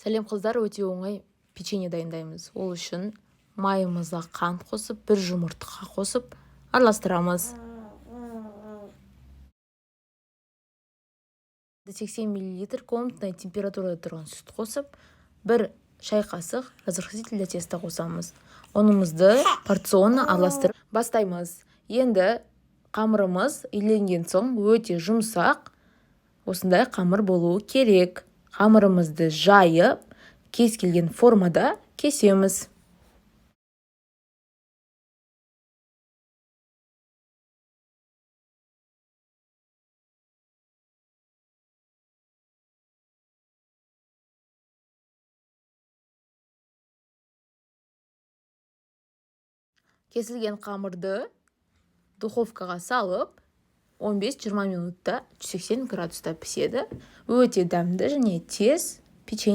Сәлем қыздар, өте оңай печенье дайындаймыз. Ол үшін майымызға қант қосып, бір жұмыртқа қосып, араластырамыз. 80 мл комнатной температурада тұрған сүт қосып, бір шай қасық разрыхлитель для теста қосамыз. Ұнымызды порционно араластырып бастаймыз. Енді қамырымыз иленген соң өте жұмсақ, осындай қамыр болуы керек. Қамырымызды жайып, кез келген формада кесеміз. Кесілген қамырды духовкаға салып, 15-20 минутта 180 градуста піседі. Өте дәмді және тез печенье.